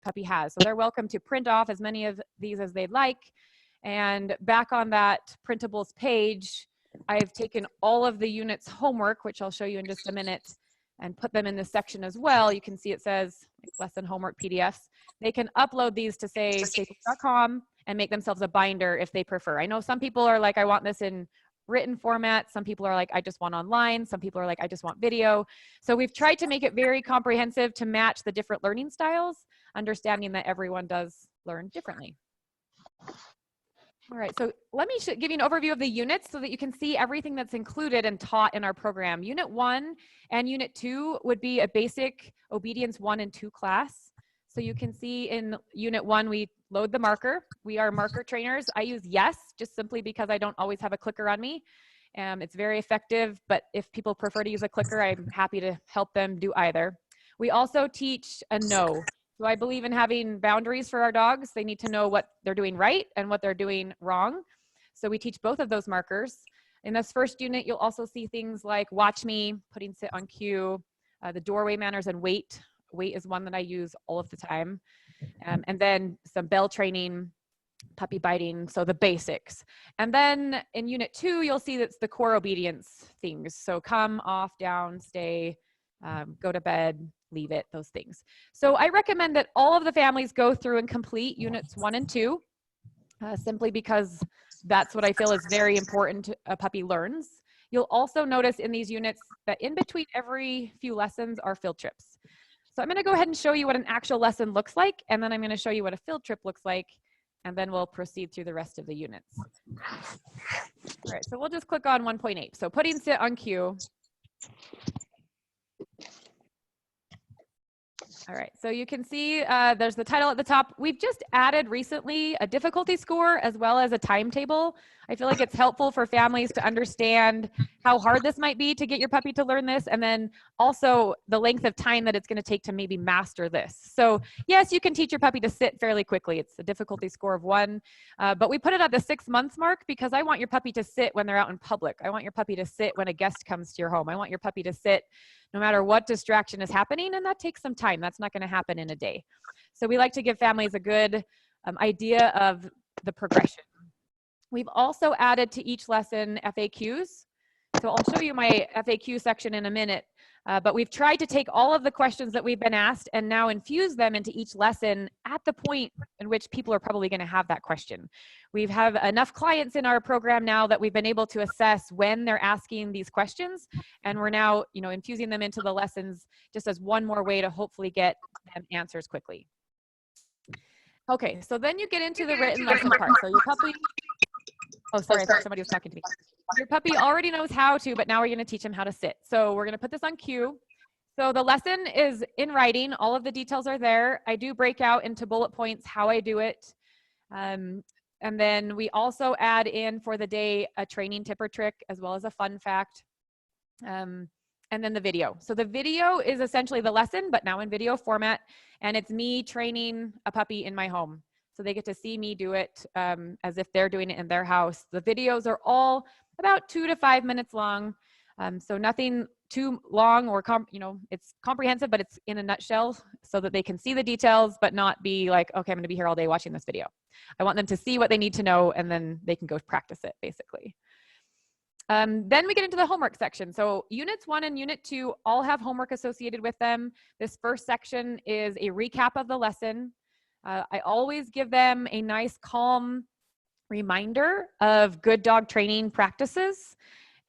puppy has. So they're welcome to print off as many of these as they'd like. And back on that printables page, I've taken all of the units homework, which I'll show you in just a minute, and put them in this section as well. You can see it says lesson homework PDFs. They can upload these to say staples.com and make themselves a binder if they prefer. I know some people are like, I want this in written format. Some people are like, I just want online. Some people are like, I just want video. So we've tried to make it very comprehensive to match the different learning styles, understanding that everyone does learn differently. All right, so let me give you an overview of the units so that you can see everything that's included and taught in our program. Unit 1 and Unit 2 would be a basic obedience 1 and 2 class. So you can see in Unit 1, we load the marker. We are marker trainers. I use yes, just simply because I don't always have a clicker on me. It's very effective, but if people prefer to use a clicker, I'm happy to help them do either. We also teach a no. So I believe in having boundaries for our dogs. They need to know what they're doing right and what they're doing wrong. So we teach both of those markers. In this first unit, you'll also see things like watch me, putting sit on cue, the doorway manners, and wait. Wait is one that I use all of the time. And then some bell training, puppy biting, so the basics. And then in Unit 2, you'll see that's the core obedience things. So come, off, down, stay, go to bed, leave it, those things. So I recommend that all of the families go through and complete Units 1 and 2, simply because that's what I feel is very important a puppy learns. You'll also notice in these units that in between every few lessons are field trips. So I'm going to go ahead and show you what an actual lesson looks like, and then I'm going to show you what a field trip looks like, and then we'll proceed through the rest of the units. All right, so we'll just click on 1.8. So putting sit on cue. All right, so you can see there's the title at the top. We've just added recently a difficulty score as well as a timetable. I feel like it's helpful for families to understand how hard this might be to get your puppy to learn this, and then also the length of time that it's going to take to maybe master this. So yes, you can teach your puppy to sit fairly quickly. It's a difficulty score of 1, but we put it at the 6 months mark because I want your puppy to sit when they're out in public. I want your puppy to sit when a guest comes to your home. I want your puppy to sit no matter what distraction is happening, and that takes some time. That's not going to happen in a day. So we like to give families a good idea of the progression. We've also added to each lesson FAQs. So I'll show you my FAQ section in a minute, but we've tried to take all of the questions that we've been asked and now infuse them into each lesson at the point in which people are probably going to have that question. We have enough clients in our program now that we've been able to assess when they're asking these questions, and we're now, infusing them into the lessons just as one more way to hopefully get them answers quickly. Okay, so then you get into the written lesson part. So your puppy, oh, sorry, I thought somebody was talking to me. Your puppy already knows how to, but now we're going to teach him how to sit. So we're going to put this on cue. So the lesson is in writing. All of the details are there. I do break out into bullet points how I do it. And then we also add in for the day a training tip or trick as well as a fun fact. And then the video. So the video is essentially the lesson, but now in video format. And it's me training a puppy in my home. So they get to see me do it as if they're doing it in their house. The videos are all about 2 to 5 minutes long. So nothing too long or, it's comprehensive, but it's in a nutshell so that they can see the details, but not be like, okay, I'm going to be here all day watching this video. I want them to see what they need to know, and then they can go practice it, basically. Then we get into the homework section. So units 1 and unit 2 all have homework associated with them. This first section is a recap of the lesson. I always give them a nice, calm reminder of good dog training practices.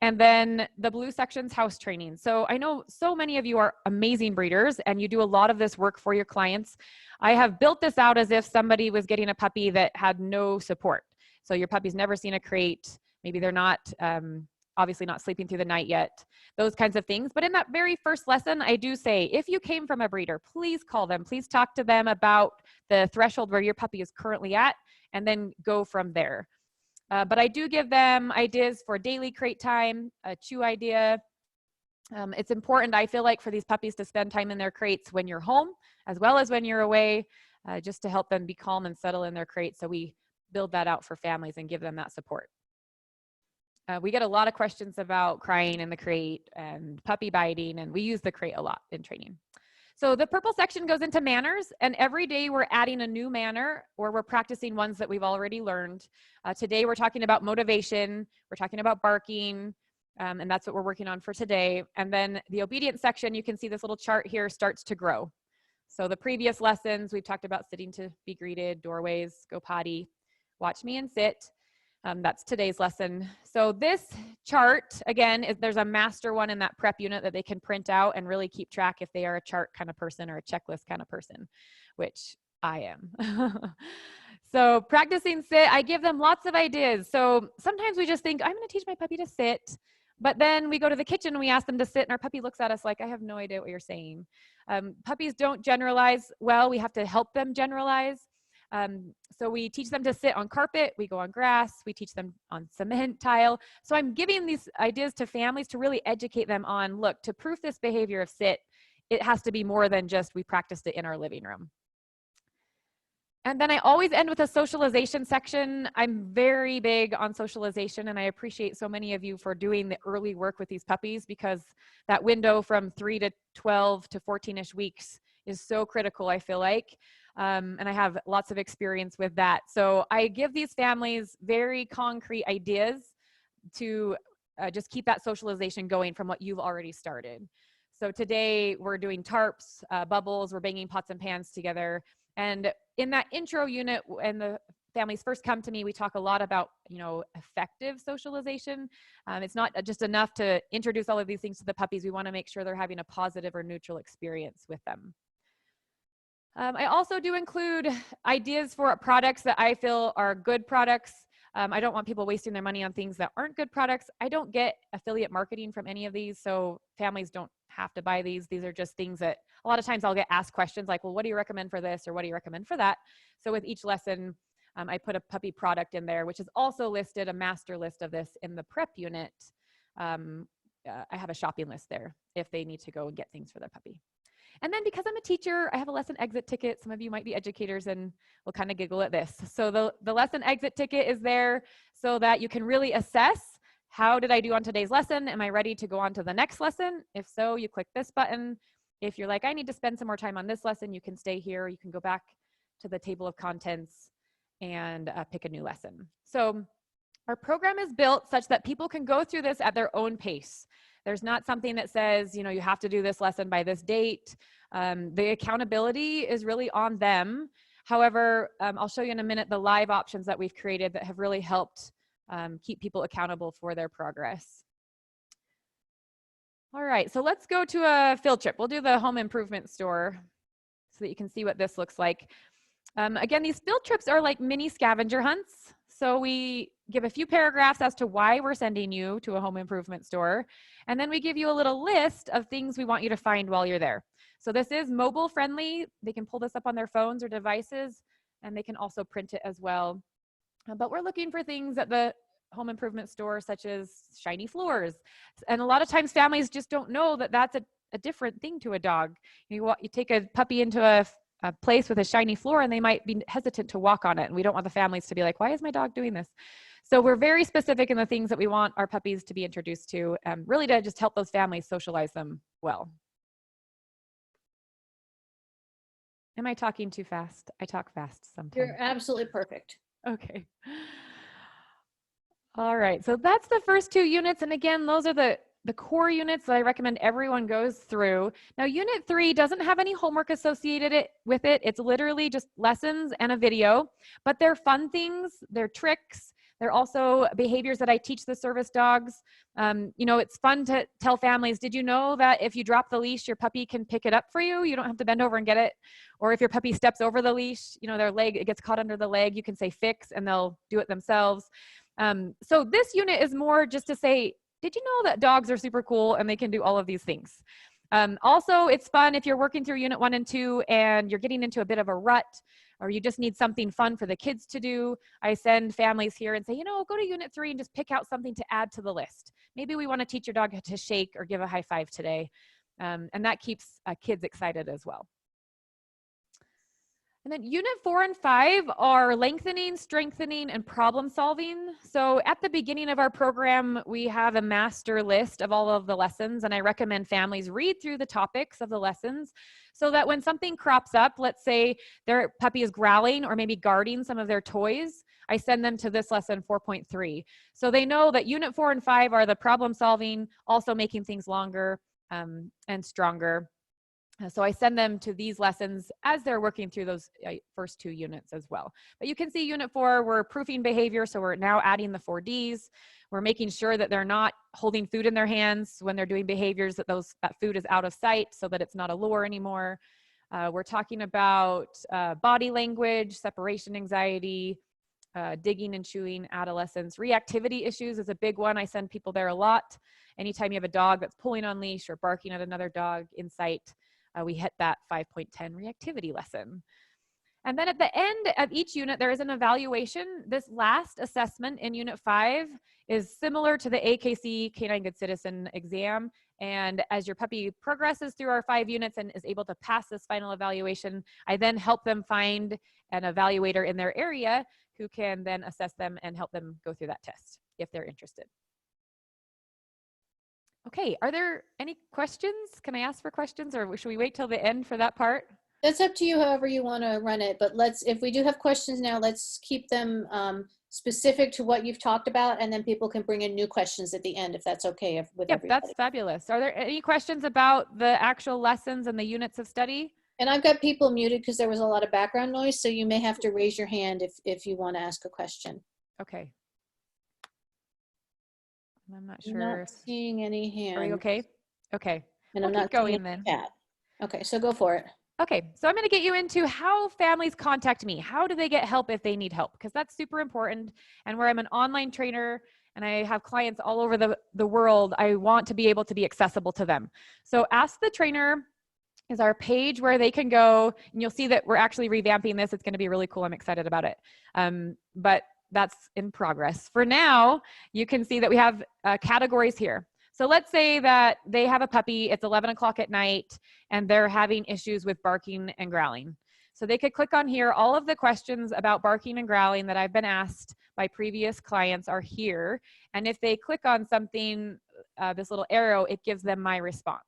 And then the blue section's house training. So I know so many of you are amazing breeders and you do a lot of this work for your clients. I have built this out as if somebody was getting a puppy that had no support. So your puppy's never seen a crate. Maybe they're not, obviously not sleeping through the night yet, those kinds of things. But in that very first lesson, I do say, if you came from a breeder, please call them. Please talk to them about the threshold where your puppy is currently at, and then go from there. But I do give them ideas for daily crate time, a chew idea. It's important, I feel like, for these puppies to spend time in their crates when you're home, as well as when you're away, just to help them be calm and settle in their crate. So we build that out for families and give them that support. We get a lot of questions about crying in the crate and puppy biting, and we use the crate a lot in training. So the purple section goes into manners, and every day we're adding a new manner or we're practicing ones that we've already learned. Today we're talking about motivation, we're talking about barking, and that's what we're working on for today. And then the obedience section, you can see this little chart here starts to grow. So the previous lessons, we've talked about sitting to be greeted, doorways, go potty, watch me and sit. That's today's lesson. So this chart, again, there's a master one in that prep unit that they can print out and really keep track if they are a chart kind of person or a checklist kind of person, which I am. So practicing sit, I give them lots of ideas. So sometimes we just think, I'm going to teach my puppy to sit. But then we go to the kitchen and we ask them to sit, and our puppy looks at us like, I have no idea what you're saying. Puppies don't generalize well. We have to help them generalize. So we teach them to sit on carpet, we go on grass, we teach them on cement tile. So I'm giving these ideas to families to really educate them on, look, to proof this behavior of sit, it has to be more than just we practiced it in our living room. And then I always end with a socialization section. I'm very big on socialization, and I appreciate so many of you for doing the early work with these puppies, because that window from 3 to 12 to 14-ish weeks is so critical, I feel like. And I have lots of experience with that. So I give these families very concrete ideas to just keep that socialization going from what you've already started. So today we're doing tarps, bubbles, we're banging pots and pans together. And in that intro unit, when the families first come to me, we talk a lot about, effective socialization. It's not just enough to introduce all of these things to the puppies. We want to make sure they're having a positive or neutral experience with them. I also do include ideas for products that I feel are good products. I don't want people wasting their money on things that aren't good products. I don't get affiliate marketing from any of these, so families don't have to buy these. These are just things that a lot of times I'll get asked questions like, well, what do you recommend for this? Or what do you recommend for that? So with each lesson, I put a puppy product in there, which is also listed, a master list of this in the prep unit. I have a shopping list there if they need to go and get things for their puppy. And then because I'm a teacher, I have a lesson exit ticket. Some of you might be educators and will kind of giggle at this. So the lesson exit ticket is there so that you can really assess, how did I do on today's lesson? Am I ready to go on to the next lesson? If so, you click this button. If you're like, I need to spend some more time on this lesson, you can stay here. You can go back to the table of contents and pick a new lesson. So our program is built such that people can go through this at their own pace. There's not something that says, you have to do this lesson by this date. The accountability is really on them. However, I'll show you in a minute the live options that we've created that have really helped keep people accountable for their progress. All right, so let's go to a field trip. We'll do the home improvement store so that you can see what this looks like. Again, these field trips are like mini scavenger hunts. So we give a few paragraphs as to why we're sending you to a home improvement store. And then we give you a little list of things we want you to find while you're there. So this is mobile friendly. They can pull this up on their phones or devices, and they can also print it as well. But we're looking for things at the home improvement store, such as shiny floors. And a lot of times families just don't know that that's a different thing to a dog. You take a puppy into a place with a shiny floor and they might be hesitant to walk on it. And we don't want the families to be like, why is my dog doing this? So we're very specific in the things that we want our puppies to be introduced to, really to just help those families socialize them well. Am I talking too fast? I talk fast sometimes. You're absolutely perfect. Okay. All right, so that's the first 2 units. And again, those are the core units that I recommend everyone goes through. Now, unit 3 doesn't have any homework associated with it. It's literally just lessons and a video, but they're fun things, they're tricks. They're also behaviors that I teach the service dogs. It's fun to tell families, did you know that if you drop the leash, your puppy can pick it up for you? You don't have to bend over and get it. Or if your puppy steps over the leash, their leg, it gets caught under the leg, you can say fix and they'll do it themselves. So this unit is more just to say, did you know that dogs are super cool and they can do all of these things? Also, it's fun if you're working through unit 1 and 2 and you're getting into a bit of a rut, or you just need something fun for the kids to do. I send families here and say, go to unit 3 and just pick out something to add to the list. Maybe we want to teach your dog to shake or give a high five today. And that keeps kids excited as well. And then unit 4 and 5 are lengthening, strengthening, and problem solving. So at the beginning of our program, we have a master list of all of the lessons, and I recommend families read through the topics of the lessons so that when something crops up, let's say their puppy is growling or maybe guarding some of their toys, I send them to this lesson 4.3. So they know that unit 4 and 5 are the problem solving, also making things longer and stronger. So I send them to these lessons as they're working through those first 2 units as well. But you can see unit 4, we're proofing behavior. So we're now adding the 4 Ds. We're making sure that they're not holding food in their hands when they're doing behaviors, that that food is out of sight so that it's not a lure anymore. We're talking about body language, separation anxiety, digging and chewing, adolescence. Reactivity issues is a big one. I send people there a lot. Anytime you have a dog that's pulling on leash or barking at another dog in sight, we hit that 5.10 reactivity lesson. And then at the end of each unit, there is an evaluation. This last assessment in unit 5 is similar to the AKC Canine Good Citizen exam. And as your puppy progresses through our 5 units and is able to pass this final evaluation, I then help them find an evaluator in their area who can then assess them and help them go through that test if they're interested. Okay, are there any questions? Can I ask for questions, or should we wait till the end for that part? That's up to you, however you want to run it. But if we do have questions now, let's keep them specific to what you've talked about, and then people can bring in new questions at the end, if that's okay with everybody. That's fabulous. Are there any questions about the actual lessons and the units of study? And I've got people muted because there was a lot of background noise, so you may have to raise your hand if you want to ask a question. Okay. I'm not sure. I'm not seeing any hands. Are we okay? Okay. And I'm not going then. Okay, so go for it. Okay, so I'm going to get you into how families contact me. How do they get help if they need help? Because that's super important. And where I'm an online trainer and I have clients all over the world, I want to be able to be accessible to them. So Ask the Trainer is our page where they can go, and you'll see that we're actually revamping this. It's going to be really cool. I'm excited about it. But that's in progress. For now, you can see that we have categories here. So let's say that they have a puppy, it's 11 o'clock at night, and they're having issues with barking and growling. So they could click on here. All of the questions about barking and growling that I've been asked by previous clients are here. And if they click on something, this little arrow, it gives them my response.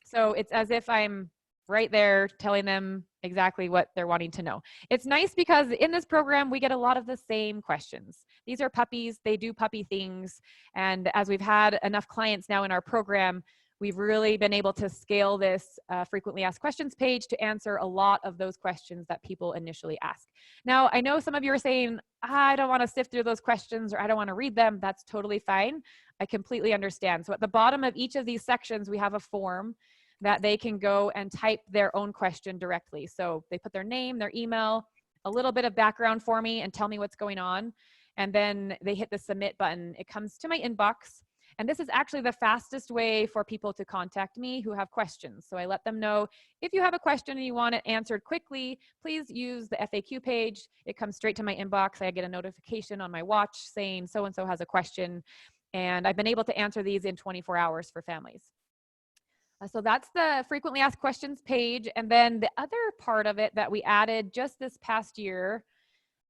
So it's as if I'm right there telling them exactly what they're wanting to know. It's nice because in this program, we get a lot of the same questions. These are puppies, they do puppy things. And as we've had enough clients now in our program, we've really been able to scale this frequently asked questions page to answer a lot of those questions that people initially ask. Now, I know some of you are saying, I don't want to sift through those questions, or I don't want to read them. That's totally fine. I completely understand. So at the bottom of each of these sections, we have a form that they can go and type their own question directly. So they put their name, their email, a little bit of background for me and tell me what's going on. And then they hit the submit button. It comes to my inbox. And this is actually the fastest way for people to contact me who have questions. So I let them know, if you have a question and you want it answered quickly, please use the FAQ page. It comes straight to my inbox. I get a notification on my watch saying so-and-so has a question. And I've been able to answer these in 24 hours for families. So that's the frequently asked questions page. And then the other part of it that we added just this past year,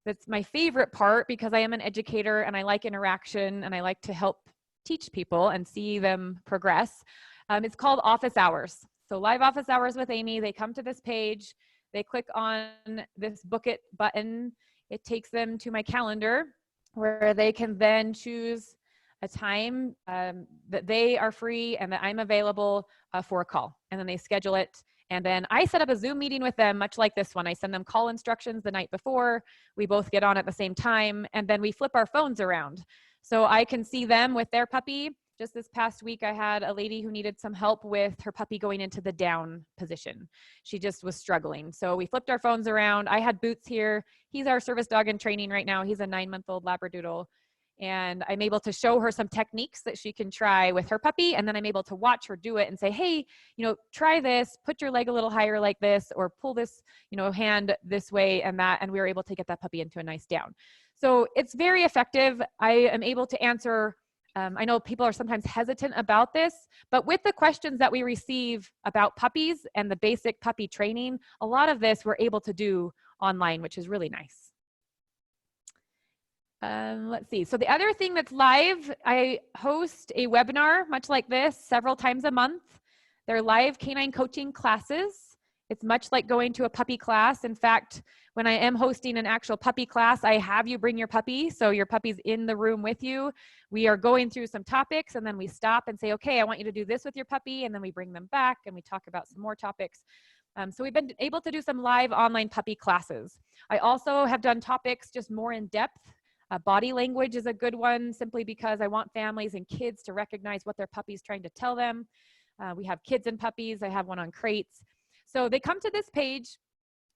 that's my favorite part because I am an educator and I like interaction and I like to help teach people and see them progress. It's called office hours. So live office hours with Amy, they come to this page, they click on this book it button. It takes them to my calendar where they can then choose a time that they are free and that I'm available for a call. And then they schedule it. And then I set up a Zoom meeting with them, much like this one. I send them call instructions the night before. We both get on at the same time. And then we flip our phones around. So I can see them with their puppy. Just this past week, I had a lady who needed some help with her puppy going into the down position. She just was struggling. So we flipped our phones around. I had Boots here. He's our service dog in training right now. He's a 9-month-old Labradoodle. And I'm able to show her some techniques that she can try with her puppy. And then I'm able to watch her do it and say, hey, try this, put your leg a little higher like this, or pull this, hand this way and that. And we were able to get that puppy into a nice down. So it's very effective. I am able to answer. I know people are sometimes hesitant about this, but with the questions that we receive about puppies and the basic puppy training, a lot of this we're able to do online, which is really nice. Let's see. So the other thing that's live, I host a webinar much like this several times a month. They're live canine coaching classes. It's much like going to a puppy class. In fact, when I am hosting an actual puppy class, I have you bring your puppy. So your puppy's in the room with you. We are going through some topics, and then we stop and say, okay, I want you to do this with your puppy. And then we bring them back and we talk about some more topics. So we've been able to do some live online puppy classes. I also have done topics just more in depth. Body language is a good one, simply because I want families and kids to recognize what their puppy's trying to tell them. We have kids and puppies. I have one on crates. So they come to this page.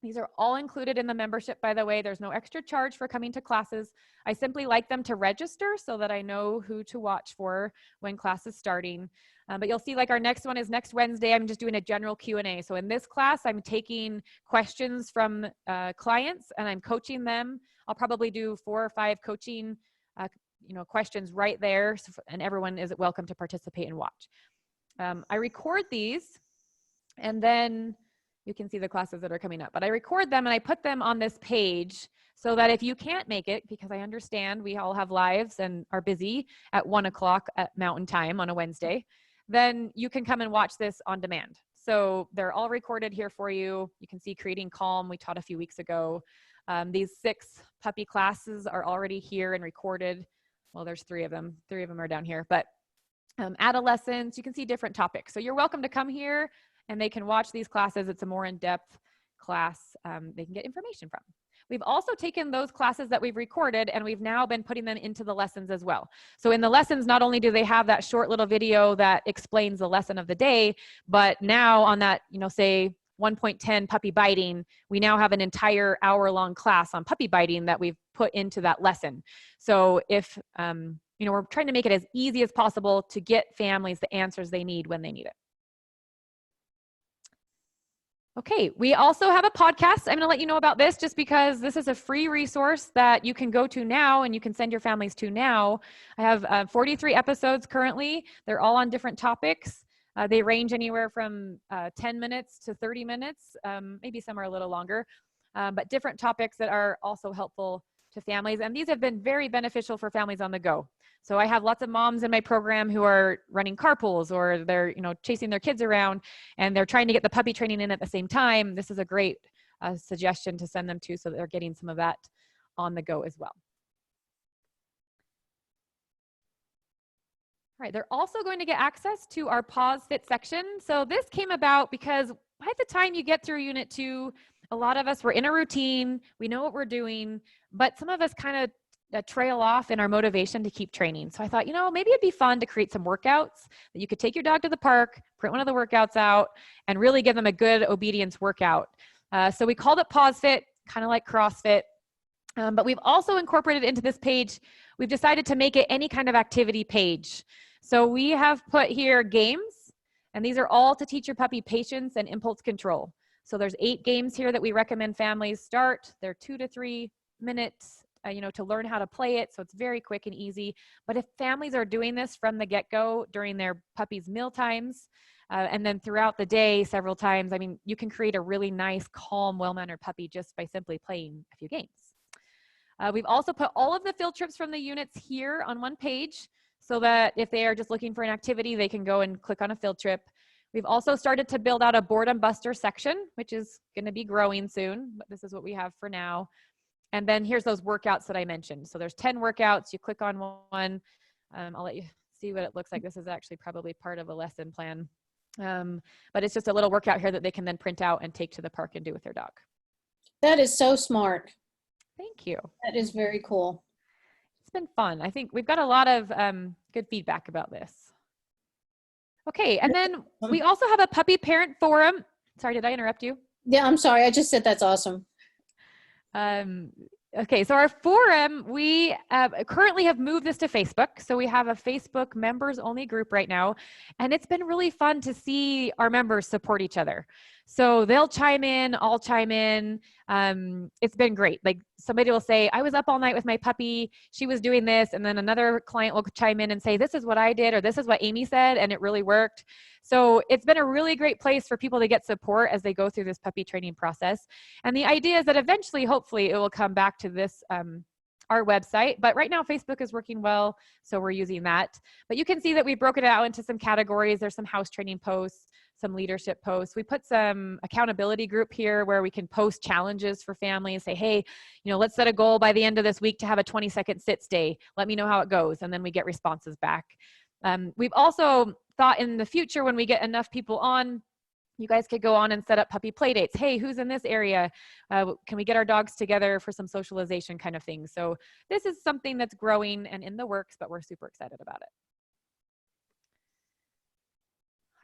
These are all included in the membership, by the way. There's no extra charge for coming to classes. I simply like them to register so that I know who to watch for when class is starting. But you'll see, like, our next one is next Wednesday. I'm just doing a general Q&A. So in this class, I'm taking questions from clients and I'm coaching them. I'll probably do 4 or 5 coaching questions right there, and everyone is welcome to participate and watch. I record these, and then you can see the classes that are coming up. But I record them and I put them on this page so that if you can't make it, because I understand we all have lives and are busy at 1 o'clock at Mountain Time on a Wednesday, then you can come and watch this on demand. So they're all recorded here for you. You can see Creating Calm, we taught a few weeks ago. These 6 puppy classes are already here and recorded. Well, there's 3 of them. 3 of them are down here. But adolescents, you can see different topics. So you're welcome to come here and they can watch these classes. It's a more in-depth class they can get information from. We've also taken those classes that we've recorded and we've now been putting them into the lessons as well. So in the lessons, not only do they have that short little video that explains the lesson of the day, but now on that, say 1.10 puppy biting, we now have an entire hour-long class on puppy biting that we've put into that lesson. So if, we're trying to make it as easy as possible to get families the answers they need when they need it. Okay, we also have a podcast. I'm going to let you know about this just because this is a free resource that you can go to now and you can send your families to now. I have 43 episodes currently. They're all on different topics. They range anywhere from 10 minutes to 30 minutes, maybe some are a little longer, but different topics that are also helpful to families. And these have been very beneficial for families on the go. So I have lots of moms in my program who are running carpools or they're, chasing their kids around and they're trying to get the puppy training in at the same time. This is a great suggestion to send them to so that they're getting some of that on the go as well. All right, they're also going to get access to our Pause Fit section. So this came about because by the time you get through Unit 2, a lot of us were in a routine, we know what we're doing, but some of us kind of trail off in our motivation to keep training. So I thought, maybe it'd be fun to create some workouts that you could take your dog to the park, print one of the workouts out, and really give them a good obedience workout. So we called it Pause Fit, kind of like CrossFit. But we've also incorporated into this page, we've decided to make it any kind of activity page. So we have put here games, and these are all to teach your puppy patience and impulse control. So there's 8 games here that we recommend families start. They're 2 to 3 minutes, to learn how to play it. So it's very quick and easy. But if families are doing this from the get-go during their puppy's meal times, and then throughout the day several times, you can create a really nice, calm, well-mannered puppy just by simply playing a few games. We've also put all of the field trips from the units here on one page so that if they are just looking for an activity, they can go and click on a field trip. We've also started to build out a Boredom Buster section, which is going to be growing soon, but this is what we have for now. And then here's those workouts that I mentioned. So there's 10 workouts. You click on one. I'll let you see what it looks like. This is actually probably part of a lesson plan. But it's just a little workout here that they can then print out and take to the park and do with their dog. That is so smart. Thank you. That is very cool. It's been fun. I think we've got a lot of good feedback about this. Okay, and then we also have a puppy parent forum. Sorry, did I interrupt you? Yeah, I'm sorry. I just said that's awesome. Okay, so our forum, we currently have moved this to Facebook. So we have a Facebook members only group right now. And it's been really fun to see our members support each other. So they'll chime in, I'll chime in. It's been great. Like somebody will say, I was up all night with my puppy. She was doing this. And then another client will chime in and say, this is what I did, or this is what Amy said, and it really worked. So it's been a really great place for people to get support as they go through this puppy training process. And the idea is that eventually, hopefully, it will come back to this, our website. But right now, Facebook is working well, so we're using that. But you can see that we've broken it out into some categories. There's some house training posts, some leadership posts. We put some accountability group here where we can post challenges for families, say, hey, let's set a goal by the end of this week to have a 20-second sits day. Let me know how it goes. And then we get responses back. We've also thought in the future, when we get enough people on, you guys could go on and set up puppy play dates. Hey, who's in this area? Can we get our dogs together for some socialization kind of thing? So this is something that's growing and in the works, but we're super excited about it.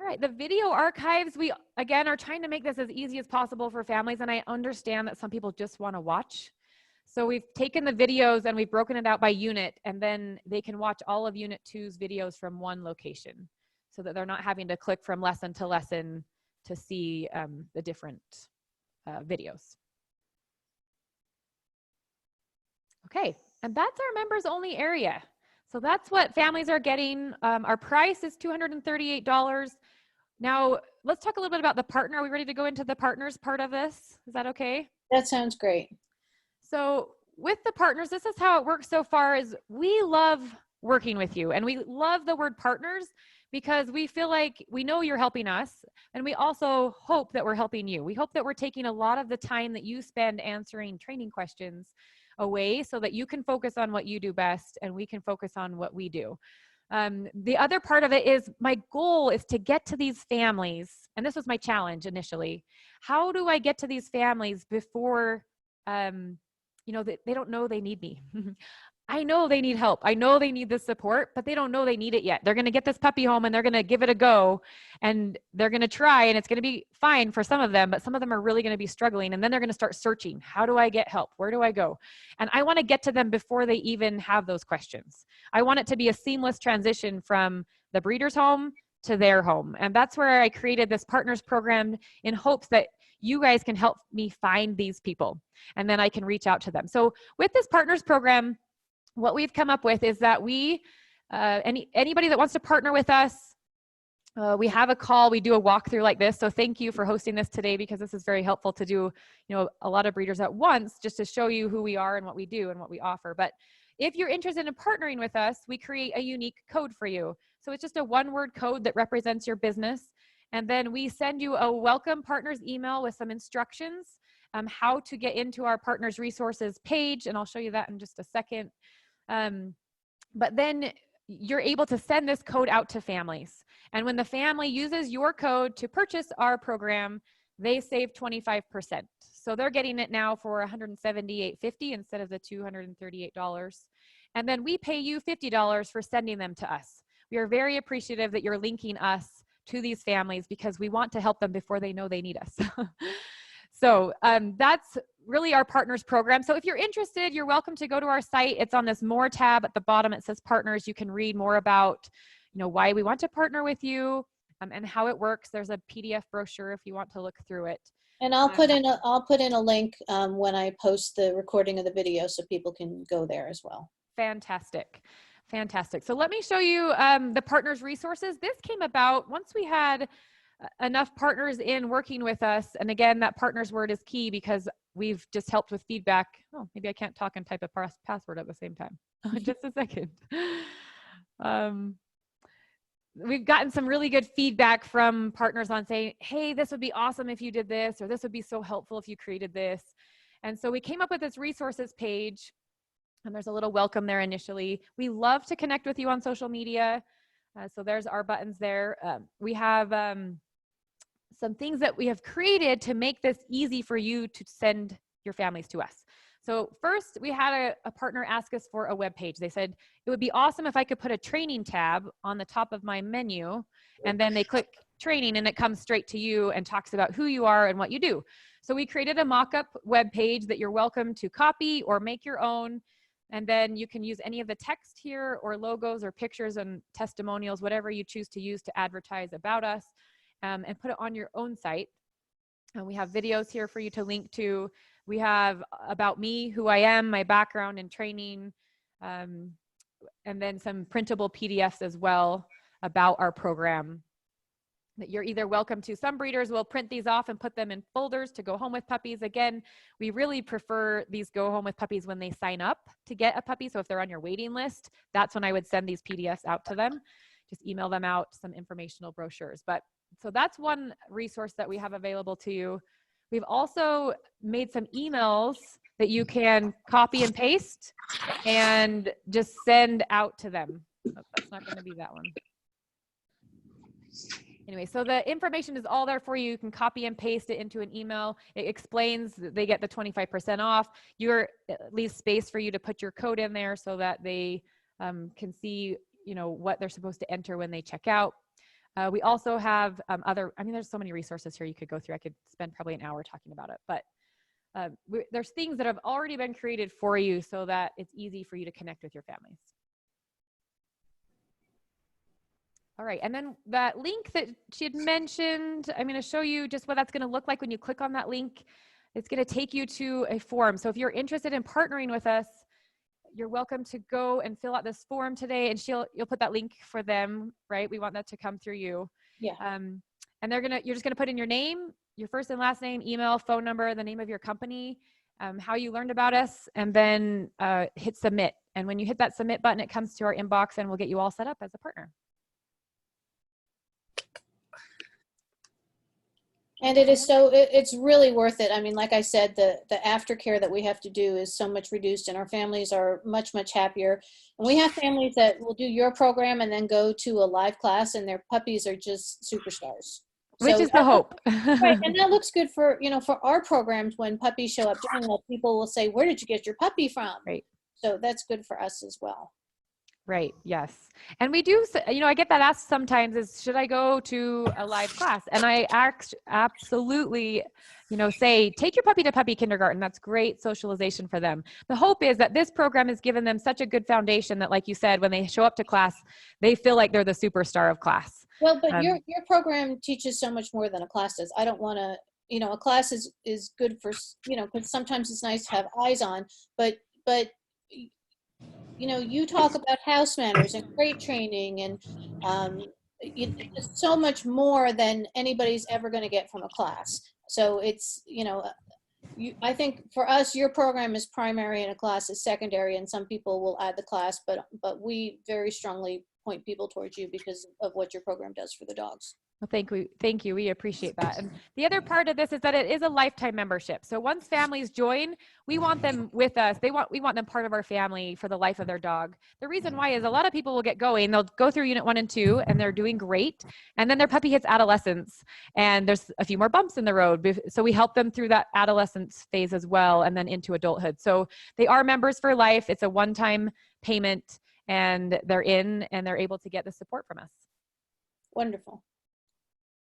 All right, the video archives, we, again, are trying to make this as easy as possible for families, and I understand that some people just want to watch. So we've taken the videos and we've broken it out by unit, and then they can watch all of Unit 2's videos from one location so that they're not having to click from lesson to lesson to see the different videos. Okay, and that's our members only area. So that's what families are getting. Our price is $238. Now, let's talk a little bit about the partner. Are we ready to go into the partners part of this? Is that okay? That sounds great. So with the partners, this is how it works so far is we love working with you, and we love the word partners because we feel like we know you're helping us, and we also hope that we're helping you. We hope that we're taking a lot of the time that you spend answering training questions away so that you can focus on what you do best and we can focus on what we do. The other part of it is my goal is to get to these families, and this was my challenge initially. How do I get to these families before, they don't know they need me? I know they need help. I know they need the support, but they don't know they need it yet. They're going to get this puppy home and they're going to give it a go, and they're going to try, and it's going to be fine for some of them, but some of them are really going to be struggling. And then they're going to start searching. How do I get help? Where do I go? And I want to get to them before they even have those questions. I want it to be a seamless transition from the breeder's home to their home. And that's where I created this partners program in hopes that you guys can help me find these people, and then I can reach out to them. So with this partners program, what we've come up with is that we, anybody that wants to partner with us, we have a call, we do a walkthrough like this. So thank you for hosting this today, because this is very helpful to do, a lot of breeders at once, just to show you who we are and what we do and what we offer. But if you're interested in partnering with us, we create a unique code for you. So it's just a one-word code that represents your business. And then we send you a welcome partners email with some instructions, how to get into our partners resources page. And I'll show you that in just a second. But then you're able to send this code out to families. And when the family uses your code to purchase our program, they save 25%. So they're getting it now for $178.50 instead of the $238. And then we pay you $50 for sending them to us. We are very appreciative that you're linking us to these families because we want to help them before they know they need us. So that's really our partners program. So if you're interested, you're welcome to go to our site. It's on this More tab at the bottom. It says Partners. You can read more about, why we want to partner with you and how it works. There's a PDF brochure if you want to look through it. And I'll put in a link when I post the recording of the video so people can go there as well. Fantastic. Fantastic. So let me show you the partners resources. This came about once we had enough partners in working with us. And again, that partners word is key because we've just helped with feedback. Oh, maybe I can't talk and type a password at the same time. Just a second. We've gotten some really good feedback from partners on saying, hey, this would be awesome if you did this, or this would be so helpful if you created this. And so we came up with this resources page, and there's a little welcome there initially. We love to connect with you on social media. So there's our buttons there. We have some things that we have created to make this easy for you to send your families to us. So first, we had a partner ask us for a web page. They said, it would be awesome if I could put a training tab on the top of my menu, and then they click training and it comes straight to you and talks about who you are and what you do. So we created a mock-up web page that you're welcome to copy or make your own. And then you can use any of the text here or logos or pictures and testimonials, whatever you choose to use to advertise about us, and put it on your own site. And we have videos here for you to link to. We have about me, who I am, my background and training, and then some printable PDFs as well about our program that you're either welcome to. Some breeders will print these off and put them in folders to go home with puppies. Again, we really prefer these go home with puppies when they sign up to get a puppy. So if they're on your waiting list, that's when I would send these PDFs out to them. Just email them out some informational brochures. But so that's one resource that we have available to you. We've also made some emails that you can copy and paste and just send out to them. Oh, that's not going to be that one. Anyway, so the information is all there for you. You can copy and paste it into an email. It explains that they get the 25% off. It leaves space for you to put your code in there so that they can see, what they're supposed to enter when they check out. We also have there's so many resources here you could go through. I could spend probably an hour talking about it, but there's things that have already been created for you so that it's easy for you to connect with your families. All right, and then that link that she had mentioned, I'm going to show you just what that's going to look like when you click on that link. It's going to take you to a form. So if you're interested in partnering with us, you're welcome to go and fill out this form today, and you'll put that link for them, right? We want that to come through you. Yeah. And you're just gonna put in your name, your first and last name, email, phone number, the name of your company, how you learned about us, and then hit submit. And when you hit that submit button, it comes to our inbox, and we'll get you all set up as a partner. And it's really worth it. I mean, like I said, the aftercare that we have to do is so much reduced, and our families are much, much happier. And we have families that will do your program and then go to a live class, and their puppies are just superstars. Which is the hope. Right, and that looks good for, for our programs. When puppies show up doing that, people will say, "Where did you get your puppy from?" Right. So that's good for us as well. Right. Yes. And we do, I get that asked sometimes is, should I go to a live class? And I absolutely, say, take your puppy to puppy kindergarten. That's great socialization for them. The hope is that this program has given them such a good foundation that, like you said, when they show up to class, they feel like they're the superstar of class. Well, but your program teaches so much more than a class does. I don't want to, a class is good for, because sometimes it's nice to have eyes on, but you talk about house manners and crate training and it's so much more than anybody's ever going to get from a class. So it's, I think for us, your program is primary and a class is secondary, and some people will add the class, but we very strongly point people towards you because of what your program does for the dogs. Well, thank you. We appreciate that. And the other part of this is that it is a lifetime membership. So once families join, we want them with us. We want them part of our family for the life of their dog. The reason why is a lot of people will get going. They'll go through unit 1 and 2 and they're doing great. And then their puppy hits adolescence and there's a few more bumps in the road. So we help them through that adolescence phase as well, and then into adulthood. So they are members for life. It's a one-time payment, and they're in and they're able to get the support from us. Wonderful.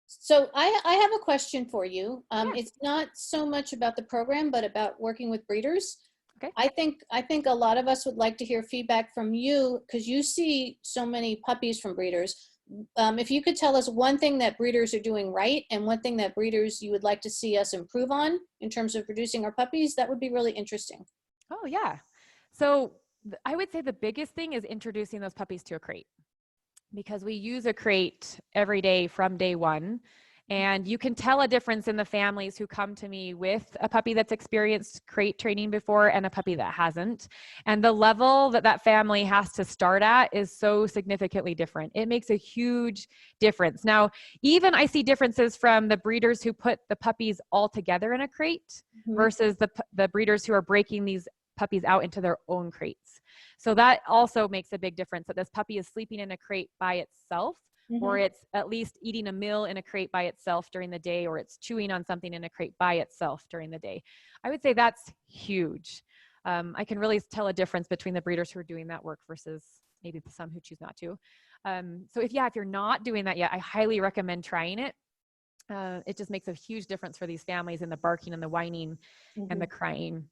So I have a question for you. Yeah. It's not so much about the program, but about working with breeders. Okay. I think a lot of us would like to hear feedback from you because you see so many puppies from breeders. If you could tell us one thing that breeders are doing right and one thing that breeders you would like to see us improve on in terms of producing our puppies, that would be really interesting. Oh, yeah. So I would say the biggest thing is introducing those puppies to a crate, because we use a crate every day from day one. And you can tell a difference in the families who come to me with a puppy that's experienced crate training before and a puppy that hasn't. And the level that family has to start at is so significantly different. It makes a huge difference. Now, even I see differences from the breeders who put the puppies all together in a crate versus the breeders who are breaking these puppies out into their own crates. So that also makes a big difference, that this puppy is sleeping in a crate by itself, or it's at least eating a meal in a crate by itself during the day, or it's chewing on something in a crate by itself during the day. I would say that's huge. I can really tell a difference between the breeders who are doing that work versus maybe some who choose not to. So if you're not doing that yet, I highly recommend trying it. It just makes a huge difference for these families in the barking and the whining and the crying.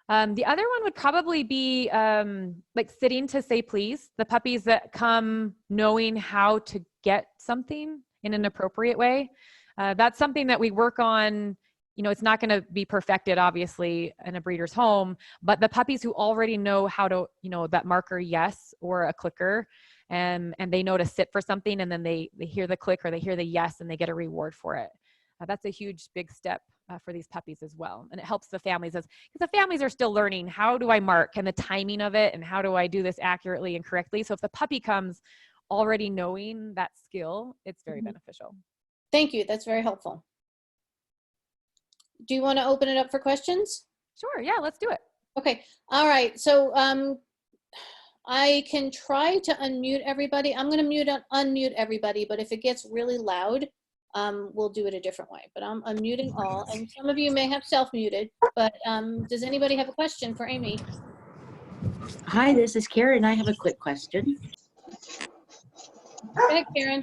The other one would probably be like sitting to say please. The puppies that come knowing how to get something in an appropriate way. That's something that we work on it's not going to be perfected, obviously, in a breeder's home, but the puppies who already know how to, that marker yes or a clicker, and they know to sit for something, and then they hear the click or they hear the yes and they get a reward for it. That's a huge, big step for these puppies as well. And it helps the families, because the families are still learning, how do I mark and the timing of it, and how do I do this accurately and correctly? So if the puppy comes already knowing that skill, it's very beneficial. Thank you. That's very helpful. Do you want to open it up for questions? Sure. Yeah, let's do it. Okay. All right. So I can try to unmute everybody. I'm going to unmute everybody, but if it gets really loud, we'll do it a different way. But I'm unmuting all, and some of you may have self-muted, but does anybody have a question for Amy? Hi, this is Karen. I have a quick question. Go ahead, Karen.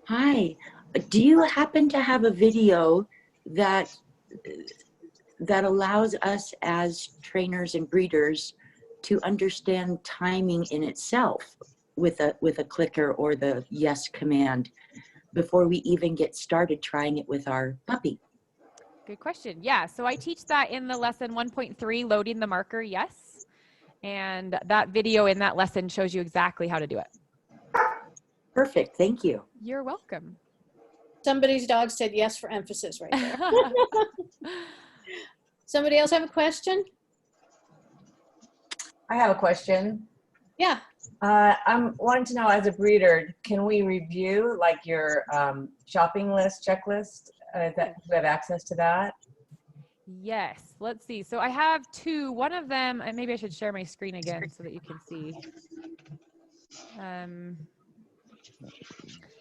Hi. Do you happen to have a video that allows us as trainers and breeders to understand timing in itself with a clicker or the yes command before we even get started trying it with our puppy? Good question. Yeah, so I teach that in the lesson 1.3, loading the marker yes. And that video in that lesson shows you exactly how to do it. Perfect. Thank you. You're welcome. Somebody's dog said yes for emphasis right there. Somebody else have a question? I have a question. Yeah. I'm wanting to know, as a breeder, can we review like your shopping list, checklist? Do we have access to that? Yes. Let's see. So I have two. One of them, and maybe I should share my screen again so that you can see.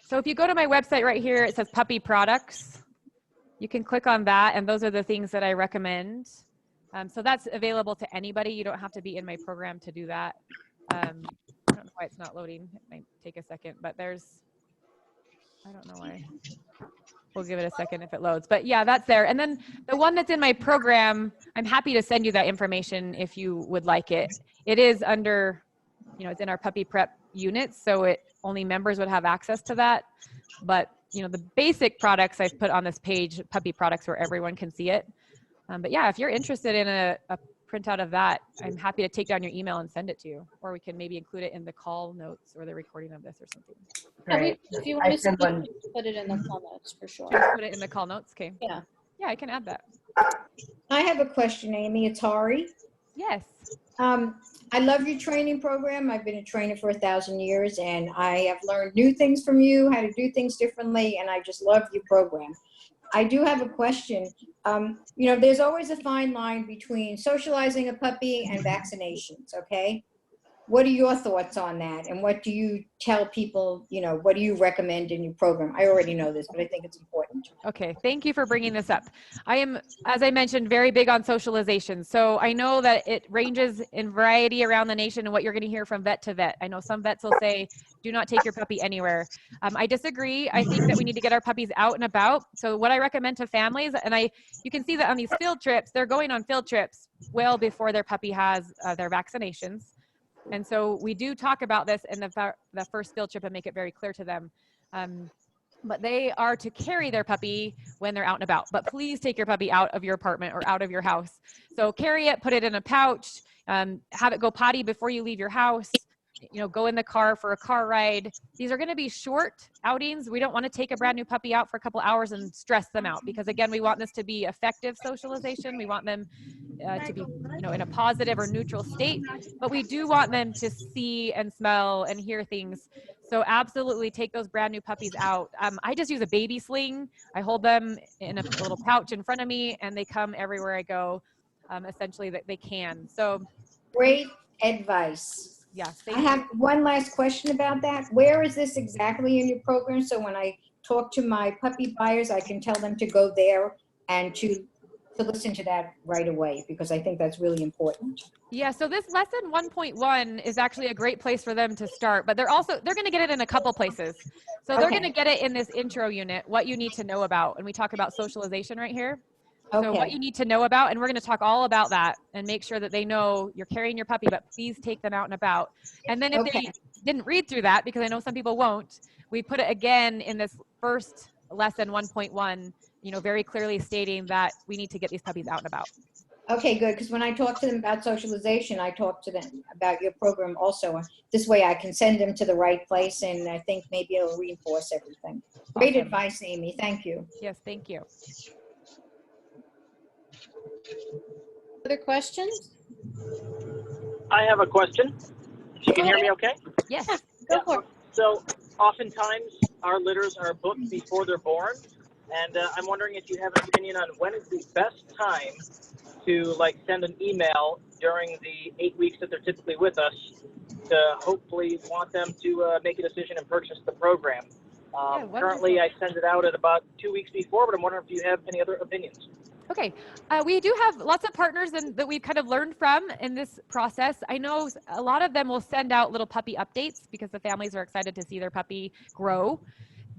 So if you go to my website right here, it says puppy products. You can click on that, and those are the things that I recommend. So that's available to anybody. You don't have to be in my program to do that. I don't know why it's not loading. It might take a second, but I don't know why. We'll give it a second if it loads. But yeah, that's there. And then the one that's in my program, I'm happy to send you that information if you would like it. It is under, it's in our puppy prep unit, so only members would have access to that. But, the basic products I've put on this page, puppy products, where everyone can see it. But yeah, if you're interested in a printout of that, I'm happy to take down your email and send it to you. Or we can maybe include it in the call notes or the recording of this or something. Great. If you want to put it in the call notes for sure. Just put it in the call notes, okay? Yeah. Yeah, I can add that. I have a question, Amy. It's Hari. Yes. I love your training program. I've been a trainer for 1,000 years, and I have learned new things from you, how to do things differently, and I just love your program. I do have a question. There's always a fine line between socializing a puppy and vaccinations, okay? What are your thoughts on that? And what do you tell people, what do you recommend in your program? I already know this, but I think it's important. Okay, thank you for bringing this up. I am, as I mentioned, very big on socialization. So I know that it ranges in variety around the nation and what you're going to hear from vet to vet. I know some vets will say, do not take your puppy anywhere. I disagree. I think that we need to get our puppies out and about. So what I recommend to families, and you can see that on these field trips, they're going on field trips well before their puppy has their vaccinations. And so we do talk about this in the first field trip and make it very clear to them. But they are to carry their puppy when they're out and about. But please take your puppy out of your apartment or out of your house. So carry it, put it in a pouch, have it go potty before you leave your house. Go in the car for a car ride. These are going to be short outings. We don't want to take a brand new puppy out for a couple hours and stress them out, because again, we want this to be effective socialization. We want them to be, in a positive or neutral state, but we do want them to see and smell and hear things. So absolutely take those brand new puppies out. I just use a baby sling. I hold them in a little pouch in front of me, and they come everywhere I go, essentially, that they can. So great advice. Yes. I have one last question about that. Where is this exactly in your program? So when I talk to my puppy buyers, I can tell them to go there and to listen to that right away, because I think that's really important. Yeah, so this lesson 1.1 is actually a great place for them to start, but they're going to get it in a couple places. So they're going to get it in this intro unit, what you need to know about. And we talk about socialization right here. So what you need to know about, and we're going to talk all about that and make sure that they know you're carrying your puppy, but please take them out and about. And then if they didn't read through that, because I know some people won't, we put it again in this first lesson 1.1 very clearly stating that we need to get these puppies out and about. Okay, good, because when I talk to them about socialization, I talk to them about your program also. This way I can send them to the right place, and I think maybe it'll reinforce everything. Great Awesome. advice, Amy. Thank you. Yes, thank you. Other questions? I have a question. You can hear me okay? Yes. Go for it. So oftentimes our litters are booked before they're born. And I'm wondering if you have an opinion on when is the best time to send an email during the 8 weeks that they're typically with us to hopefully want them to make a decision and purchase the program. Currently, I send it out at about 2 weeks before, but I'm wondering if you have any other opinions. Okay, we do have lots of partners that we've kind of learned from in this process. I know a lot of them will send out little puppy updates because the families are excited to see their puppy grow.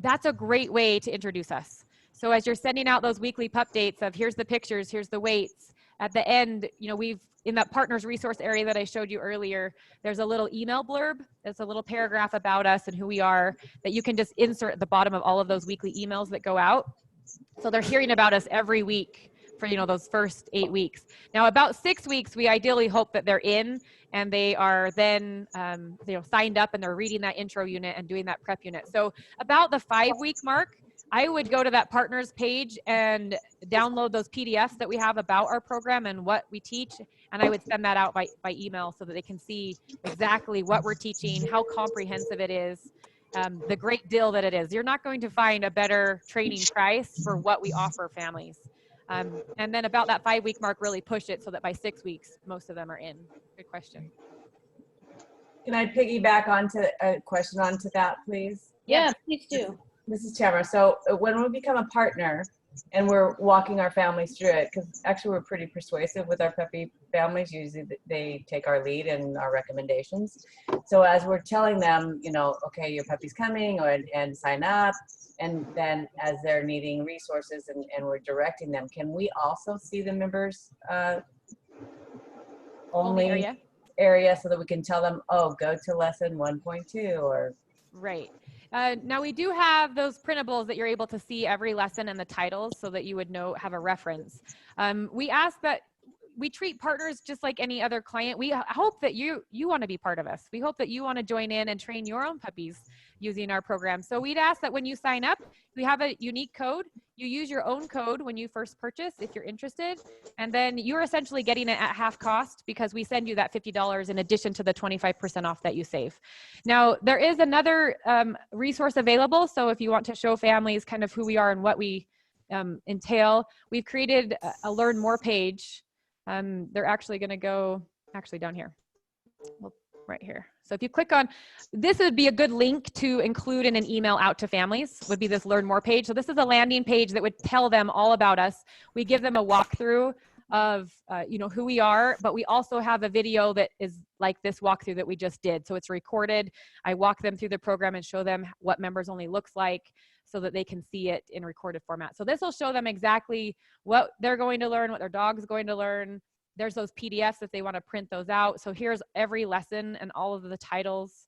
That's a great way to introduce us. So as you're sending out those weekly updates of here's the pictures, here's the weights, at the end, we've, in that partners resource area that I showed you earlier, there's a little email blurb. It's a little paragraph about us and who we are that you can just insert at the bottom of all of those weekly emails that go out. So they're hearing about us every week for, those first 8 weeks. Now, about 6 weeks, we ideally hope that they're in and they are then, signed up and they're reading that intro unit and doing that prep unit. So about the 5-week mark, I would go to that partners page and download those PDFs that we have about our program and what we teach. And I would send that out by email so that they can see exactly what we're teaching, how comprehensive it is, the great deal that it is. You're not going to find a better training price for what we offer families. And then about that 5-week mark, really push it so that by 6 weeks, most of them are in. Good question. Can I piggyback onto a question onto that, please? Yeah, please do. This is Tamara. So when we become a partner and we're walking our families through it, because actually we're pretty persuasive with our puppy families, usually they take our lead and our recommendations. So as we're telling them, okay, your puppy's coming and sign up, and then as they're needing resources and we're directing them, can we also see the members only area so that we can tell them, oh, go to lesson 1.2 or? Right. Now we do have those printables that you're able to see every lesson and the titles so that you would have a reference. We ask that we treat partners just like any other client. We hope that you want to be part of us. We hope that you want to join in and train your own puppies using our program. So we'd ask that when you sign up, we have a unique code. You use your own code when you first purchase if you're interested. And then you're essentially getting it at half cost because we send you that $50 in addition to the 25% off that you save. Now, there is another resource available. So if you want to show families kind of who we are and what we entail, we've created a Learn More page. They're actually going to go down here. Well, right here. So if you click on, this would be a good link to include in an email out to families, would be this Learn More page. So this is a landing page that would tell them all about us. We give them a walkthrough of, who we are, but we also have a video that is like this walkthrough that we just did. So it's recorded. I walk them through the program and show them what members only looks like so that they can see it in recorded format. So this will show them exactly what they're going to learn, what their dog's going to learn. There's those PDFs if they want to print those out. So here's every lesson and all of the titles.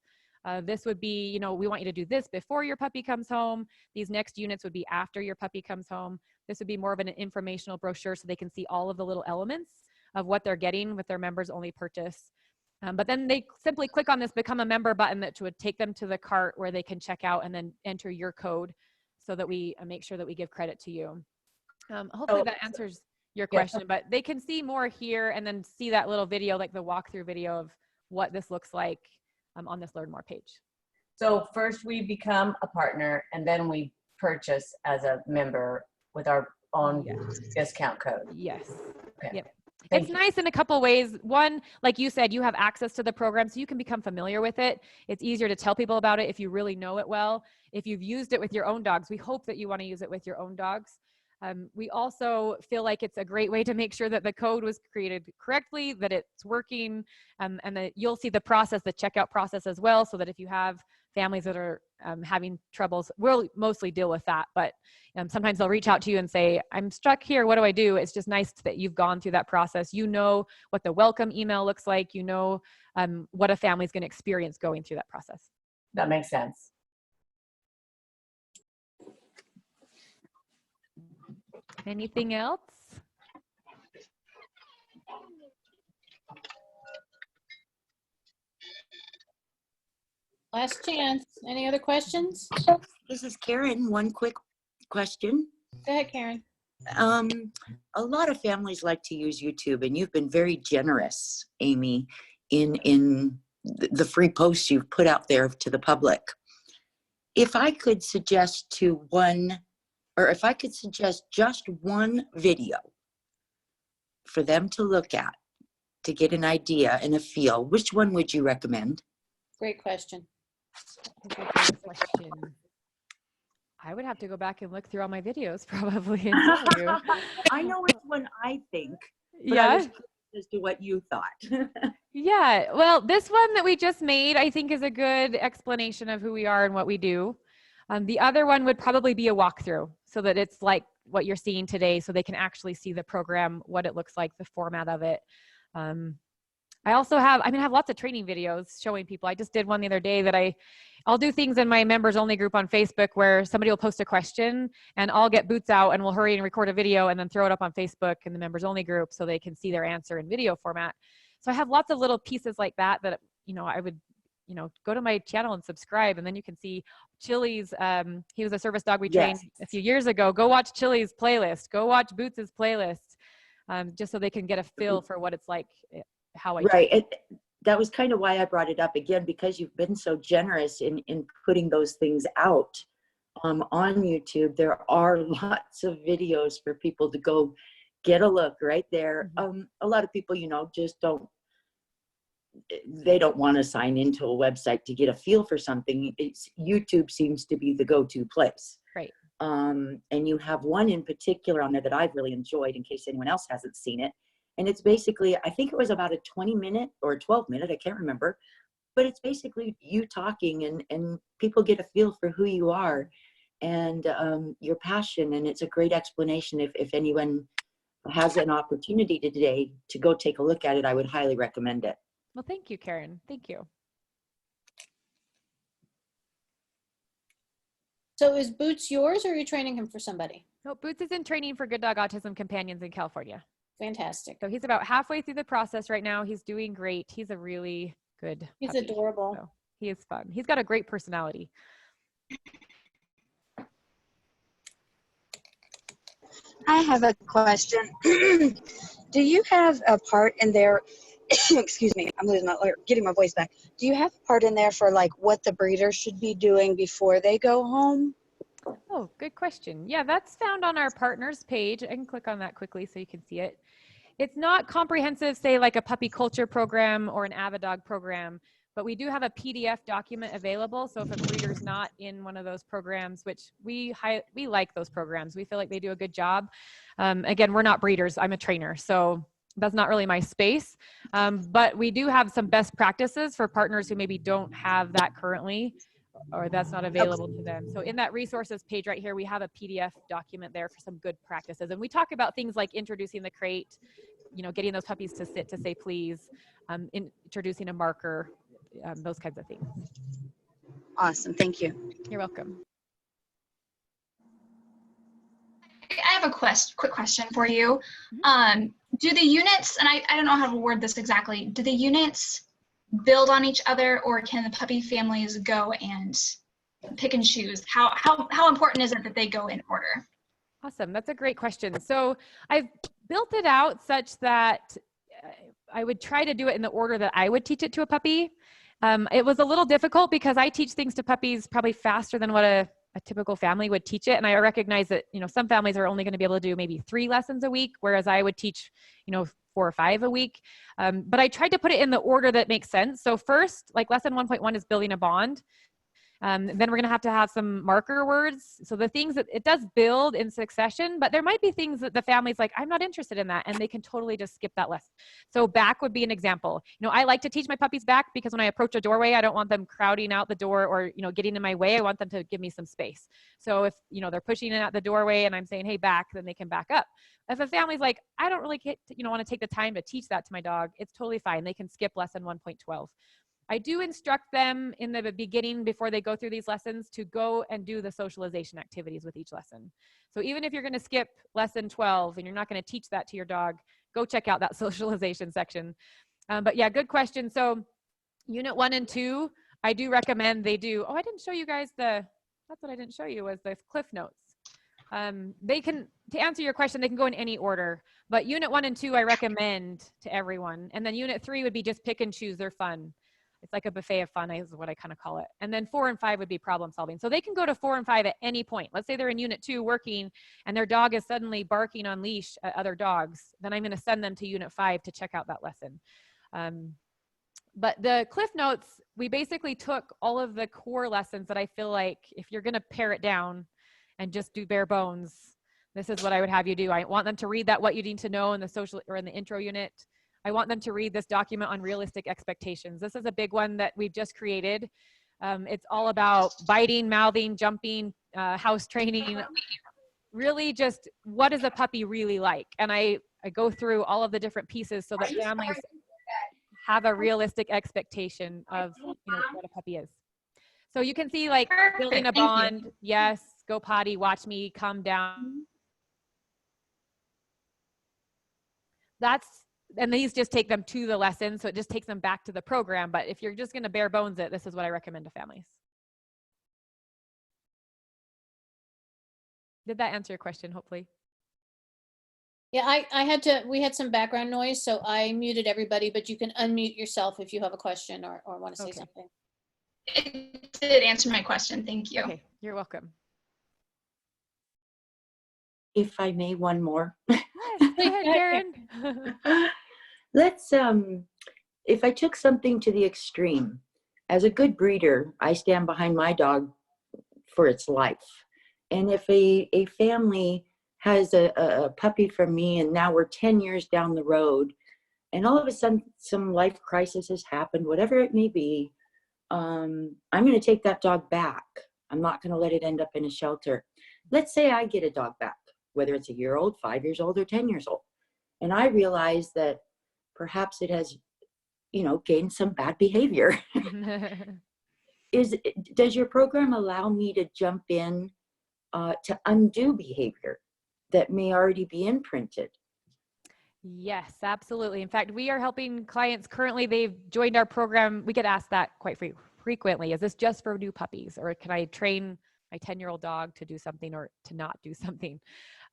This would be, we want you to do this before your puppy comes home. These next units would be after your puppy comes home. This would be more of an informational brochure so they can see all of the little elements of what they're getting with their members only purchase. But then they simply click on this Become a Member button that would take them to the cart where they can check out and then enter your code so that we make sure that we give credit to you. Hopefully that answers your question, but they can see more here and then see that little video, like the walkthrough video of what this looks like on this Learn More page. So first we become a partner and then we purchase as a member with our own discount code. Yes. Okay. Yep. It's nice in a couple ways. One, like you said, you have access to the program so you can become familiar with it. It's easier to tell people about it if you really know it well. If you've used it with your own dogs, we hope that you want to use it with your own dogs. We also feel like it's a great way to make sure that the code was created correctly, that it's working, and that you'll see the process, the checkout process as well, so that if you have families that are having troubles, we'll mostly deal with that. But sometimes they'll reach out to you and say, I'm stuck here, what do I do? It's just nice that you've gone through that process. You know what the welcome email looks like. You know what a family's going to experience going through that process. That makes sense. Anything else? Last chance. Any other questions? This is Karen. One quick question. Go ahead, Karen. A lot of families like to use YouTube, and you've been very generous, Amy, in the free posts you've put out there to the public. If I could suggest just one video for them to look at to get an idea and a feel, which one would you recommend? Great question. That's a good question. I would have to go back and look through all my videos probably and tell you. I know which one I think, but Yeah. I was curious as to what you thought. Yeah. Well, this one that we just made, I think is a good explanation of who we are and what we do. The other one would probably be a walkthrough so that it's like what you're seeing today so they can actually see the program, what it looks like, the format of it. I also have, I have lots of training videos showing people. I just did one the other day that I'll do things in my members only group on Facebook where somebody will post a question and I'll get Boots out and we'll hurry and record a video and then throw it up on Facebook in the members only group so they can see their answer in video format. So I have lots of little pieces like that I would, go to my channel and subscribe, and then you can see Chili's. He was a service dog we trained a few years ago. Go watch Chili's playlist. Go watch Boots's playlist, just so they can get a feel for what it's like. How I right. That was kind of why I brought it up again, because you've been so generous in putting those things out on YouTube. There are lots of videos for people to go get a look right there. Mm-hmm. A lot of people, just they don't want to sign into a website to get a feel for something. YouTube seems to be the go-to place. Right. And you have one in particular on there that I've really enjoyed in case anyone else hasn't seen it. And it's basically, I think it was about a 20-minute or a 12-minute, I can't remember, but it's basically you talking and people get a feel for who you are and your passion. And it's a great explanation. If anyone has an opportunity today to go take a look at it, I would highly recommend it. Well, thank you, Karen. Thank you. So is Boots yours or are you training him for somebody? No, Boots is in training for Good Dog Autism Companions in California. Fantastic. So he's about halfway through the process right now. He's doing great. He's a really good He's puppy. adorable. So he is fun. He's got a great personality. I have a question. Do you have a part in there? Excuse me, I'm getting my voice back. Do you have a part in there for like what the breeder should be doing before they go home? Oh, good question. Yeah, that's found on our partners page. I can click on that quickly so you can see it. It's not comprehensive, say like a puppy culture program or an Avidog program, but we do have a PDF document available. So if a breeder's not in one of those programs, which we like those programs, we feel like they do a good job. Again, we're not breeders. I'm a trainer, so that's not really my space. But we do have some best practices for partners who maybe don't have that currently, or that's not available to them. So in that resources page right here, we have a PDF document there for some good practices. And we talk about things like introducing the crate, getting those puppies to sit to say please, introducing a marker, those kinds of things. Awesome, thank you. You're welcome. I have a quick question for you. Do the units, and I don't know how to word this exactly, do the units build on each other, or can the puppy families go and pick and choose? How important is it that they go in order? Awesome. That's a great question. So I've built it out such that I would try to do it in the order that I would teach it to a puppy. It was a little difficult because I teach things to puppies probably faster than what a typical family would teach it. And I recognize that, some families are only going to be able to do maybe 3 lessons a week, whereas I would teach, 4 or 5 a week. But I tried to put it in the order that makes sense. So first, like lesson 1.1 is building a bond. Then we're going to have some marker words. So the things that it does build in succession, but there might be things that the family's like, I'm not interested in that. And they can totally just skip that lesson. So back would be an example. I like to teach my puppies back because when I approach a doorway, I don't want them crowding out the door or, getting in my way. I want them to give me some space. So if, they're pushing in at the doorway and I'm saying, hey, back, then they can back up. If a family's like, I don't really want to take the time to teach that to my dog, it's totally fine. They can skip lesson 1.12. I do instruct them in the beginning before they go through these lessons to go and do the socialization activities with each lesson. So even if you're going to skip lesson 12 and you're not going to teach that to your dog, go check out that socialization section. But yeah, good question. So unit 1 and 2, I do recommend they do. Oh, I didn't show you guys that's what I didn't show you was the cliff notes. They can, to answer your question, they can go in any order, but unit 1 and 2, I recommend to everyone. And then unit 3 would be just pick and choose. They're fun. It's like a buffet of fun is what I kind of call it. And then 4 and 5 would be problem solving. So they can go to 4 and 5 at any point. Let's say they're in unit 2 working and their dog is suddenly barking on leash at other dogs. Then I'm going to send them to unit 5 to check out that lesson. But the Cliff Notes, we basically took all of the core lessons that I feel like if you're going to pare it down and just do bare bones, this is what I would have you do. I want them to read that what you need to know in the social or in the intro unit. I want them to read this document on realistic expectations. This is a big one that we've just created. It's all about biting, mouthing, jumping, house training, really just what is a puppy really like? And I go through all of the different pieces so that families have a realistic expectation of what a puppy is. So you can see like building a bond. Yes, go potty, watch me, calm down. And these just take them to the lesson. So it just takes them back to the program. But if you're just going to bare bones it, this is what I recommend to families. Did that answer your question, hopefully? Yeah, we had some background noise, so I muted everybody, but you can unmute yourself if you have a question or want to say something. It did answer my question. Thank you. Okay, you're welcome. If I may, one more. Yes, go ahead, Karen. Let's, if I took something to the extreme, as a good breeder, I stand behind my dog for its life. And if a family has a puppy from me and now we're 10 years down the road and all of a sudden some life crisis has happened, whatever it may be, I'm going to take that dog back. I'm not going to let it end up in a shelter. Let's say I get a dog back, whether it's a year old, 5 years old, or 10 years old. And I realize that perhaps it has, gained some bad behavior. Does your program allow me to jump in to undo behavior that may already be imprinted? Yes, absolutely. In fact, we are helping clients currently. They've joined our program. We get asked that quite frequently. Is this just for new puppies, or can I train my 10-year-old dog to do something or to not do something?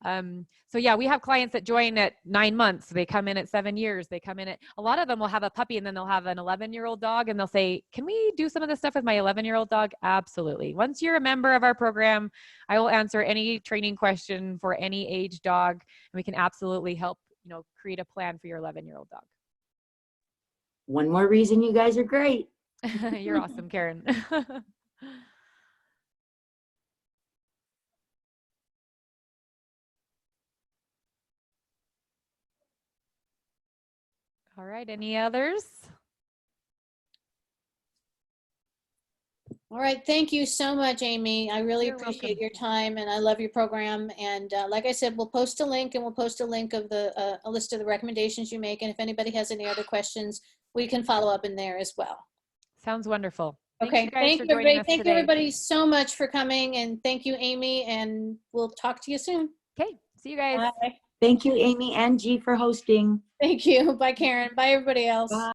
So yeah, we have clients that join at 9 months. They come in at 7 years. They come in at, a lot of them will have a puppy and then they'll have an 11-year-old dog and they'll say, can we do some of this stuff with my 11-year-old dog? Absolutely. Once you're a member of our program, I will answer any training question for any age dog, and we can absolutely help, create a plan for your 11-year-old dog. One more reason you guys are great. You're awesome, Karen. All right, any others? All right, thank you so much, Amy. I really You're appreciate welcome. your time, and I love your program. And like I said, we'll post a link, and we'll post a link of a list of the recommendations you make. And if anybody has any other questions, we can follow up in there as well. Sounds wonderful. Okay, Thank you guys for joining us Thank today. you, everybody, so much for coming, and thank you, Amy, and we'll talk to you soon. Okay, see you guys. Bye. Thank you, Amy and G, for hosting. Thank you. Bye, Karen. Bye, everybody else. Bye.